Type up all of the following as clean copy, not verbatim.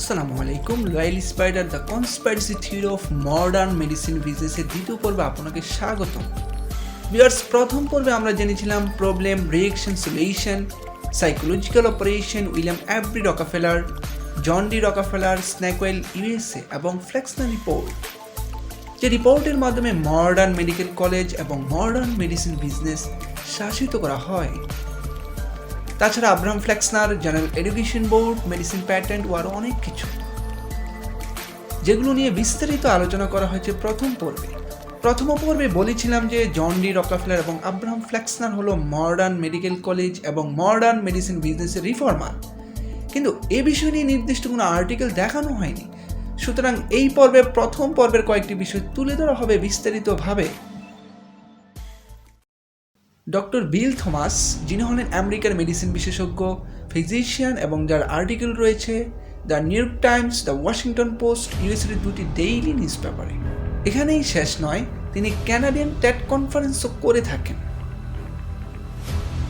আসসালামু আলাইকুম। Loyal spider the conspiracy theory of modern medicine বিজনেসের দ্বিতীয় পর্বে আপনাকে স্বাগতম। ভিউয়ার্স, প্রথম পর্বে আমরা জেনেছিলাম problem, reaction, solution, psychological operation, William F D. Rockefeller, John D. Rockefeller, স্ন্যাকওয়েল ইউএসএ এবং ফ্লেক্সনার রিপোর্ট, যে রিপোর্টের মাধ্যমে মডার্ন মেডিকেল কলেজ এবং মডার্ন মেডিসিন বিজনেস শাসিত করা হয়। তাছাড়া Abraham Flexner, general education board, medicine patent ও আরও অনেক কিছু, যেগুলো নিয়ে বিস্তারিত আলোচনা করা হয়েছে প্রথম পর্বে। প্রথম পর্বে বলেছিলাম যে জন ডি. রকাফেলার এবং আব্রাহাম ফ্লেক্সনার হলো মডার্ন মেডিকেল কলেজ এবং মডার্ন মেডিসিন বিজনেসের রিফর্মার, কিন্তু এ বিষয় নিয়ে নির্দিষ্ট কোনো আর্টিকেল দেখানো হয়নি। সুতরাং এই পর্বে প্রথম পর্বের কয়েকটি বিষয় তুলে ধরা হবে বিস্তারিতভাবে। ডক্টর বিল থমাস, যিনি হলেন আমেরিকার মেডিসিন বিশেষজ্ঞ, ফিজিশিয়ান এবং যার আর্টিকেল রয়েছে the New York Times, the Washington Post, ইউএসের দুটি ডেইলি নিউজ পেপারে। এখানেই শেষ নয়, তিনি ক্যানাডিয়ান টেড কনফারেন্সও করে থাকেন।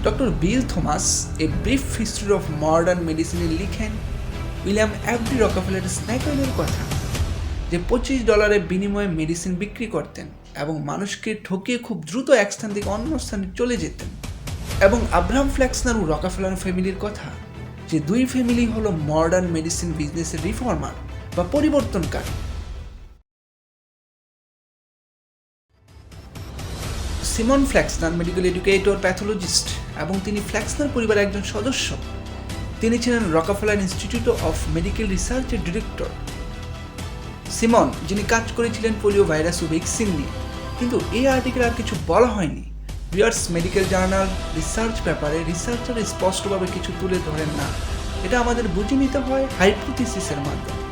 Doctor Bill Thomas a brief history of modern মেডিসিনে লিখেন উইলিয়াম এফ.ডি. রকাফেলার স্ন্যাকওয়েলের কথা, যে $25 বিনিময়ে মেডিসিন বিক্রি করতেন এবং মানুষকে ঠকিয়ে খুব দ্রুত এক স্থান থেকে অন্য স্থানে চলে যেতেন। এবং আব্রাহাম ফ্লেক্সনার ও রকাফেলার ফ্যামিলির কথা, যে দুই ফ্যামিলি হলো মডার্ন মেডিসিন বিজনেসের রিফর্মার বা পরিবর্তনকারী। সিমন ফ্লেক্সনার মেডিকেল এডুকেটর, প্যাথোলজিস্ট এবং তিনি ফ্লেক্সনার পরিবারের একজন সদস্য। তিনি ছিলেন রকাফেলার ইনস্টিটিউট অফ মেডিকেল রিসার্চের ডিরেক্টর। সিমন, যিনি কাজ করেছিলেন পোলিও ভাইরাস ও ভ্যাকসিন নিয়ে, কিন্তু এই আর্টিকেল আর কিছু বলা হয়নি। ভিউয়ার্স, মেডিকেল জার্নাল, রিসার্চ পেপারে রিসার্চার স্পষ্টভাবে কিছু তুলে ধরেন না, এটা আমাদের বুঝে নিতে হয় হাইপোথিসিসের মাধ্যমে।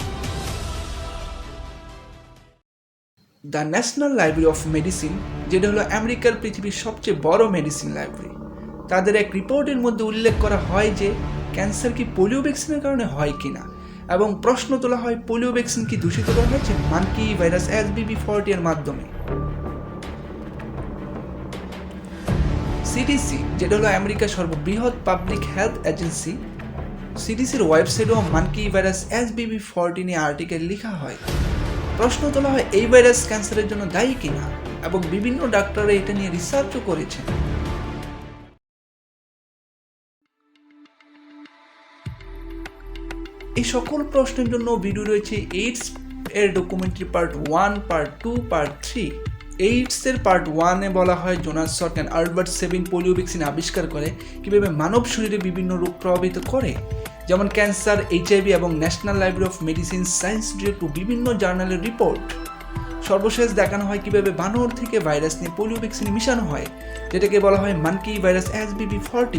The national Library of medicine, যেটা হলো আমেরিকার পৃথিবীর সবচেয়ে বড় মেডিসিন লাইব্রেরি, তাদের এক রিপোর্টের মধ্যে উল্লেখ করা হয় যে ক্যান্সার কি পোলিও ভ্যাকসিনের কারণে হয় কিনা, এবং প্রশ্ন তোলা হয় পোলিও ভ্যাকসিন কি দূষিত করা হয়েছে মানকি ভাইরাস HBV40 এর মাধ্যমে। সিডিসি, যেটা হলো আমেরিকার সর্ববৃহৎ পাবলিক হেলথ এজেন্সি, সিডিসির ওয়েবসাইটেও মানকি ভাইরাস HBV40 নিয়ে আর্টিকেল লেখা হয়। প্রশ্ন তোলা হয় এই ভাইরাস ক্যান্সারের জন্য দায়ী কিনা, এবং বিভিন্ন ডাক্তাররা এটা নিয়ে রিসার্চও করেছেন। এই সকল প্রশ্নের জন্য ভিডিও রয়েছে এইডস এর ডকুমেন্টারি পার্ট 1, পার্ট 2, পার্ট 3। এইডসের পার্ট 1-এ বলা হয় জোনাস সল্ট এবং আলবার্ট সেবিন পোলিও ভ্যাকসিন আবিষ্কার করে কীভাবে মানব শরীরে বিভিন্ন রোগ প্রভাবিত করে, যেমন ক্যান্সার, HIV এবং National Library of Medicine Science Direct ও বিভিন্ন জার্নালের রিপোর্ট। সর্বশেষ দেখানো হয় কীভাবে বানর থেকে ভাইরাস নিয়ে পোলিও ভ্যাকসিন মিশানো হয়, যেটাকে বলা হয় monkey virus HBV40।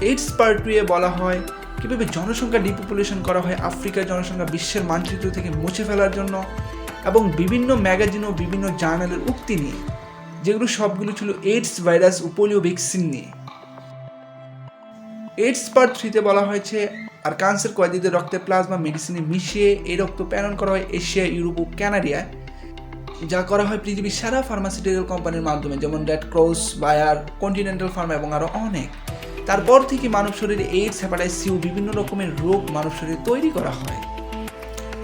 AIDS part 2-এ বলা হয় কীভাবে জনসংখ্যা ডিপপুলেশন করা হয় আফ্রিকার জনসংখ্যা বিশ্বের মানচিত্র থেকে মুছে ফেলার জন্য, এবং বিভিন্ন ম্যাগাজিন ও বিভিন্ন জার্নালের উক্তি নিয়ে, যেগুলো সবগুলো ছিল এইডস ভাইরাস ও পোলিও ভ্যাকসিন নিয়ে। এইডস পার্ট 3-তে বলা হয়েছে আর ক্যান্সার কয়েদিদের রক্তে প্লাজমা মেডিসিনে মিশিয়ে এই রক্ত প্রেরণ করা হয় এশিয়া, ইউরোপ ও কানাডিয়ায়, যা করা হয় পৃথিবীর সারা ফার্মাসিউটিক্যাল কোম্পানির মাধ্যমে, যেমন Red Cross, Bayer, Continental Pharma এবং আরও অনেক। তারপর থেকে মানব শরীরে এইডস, হেপাটাইটিস সি ও বিভিন্ন রকমের রোগ মানব শরীরে তৈরি করা হয়।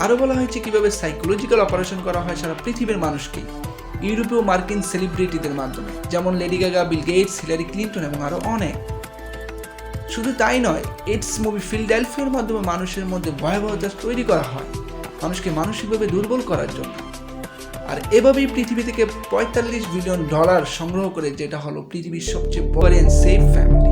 আরও বলা হয়েছে কীভাবে সাইকোলজিক্যাল অপারেশন করা হয় সারা পৃথিবীর মানুষকে ইউরোপীয় মার্কিন সেলিব্রিটিদের মাধ্যমে, যেমন Lady Gaga, Bill Gates, Hillary Clinton এবং আরও অনেক। শুধু তাই নয়, এইডস মুভি ফিলাডেলফিয়ার মাধ্যমে মানুষের মধ্যে ভয়াবহতা তৈরি করা হয় মানুষকে মানসিকভাবে দুর্বল করার জন্য। আর এভাবেই পৃথিবী থেকে $45 বিলিয়ন সংগ্রহ করে, যেটা হলো পৃথিবীর সবচেয়ে বড় সেফ ফ্যামিলি।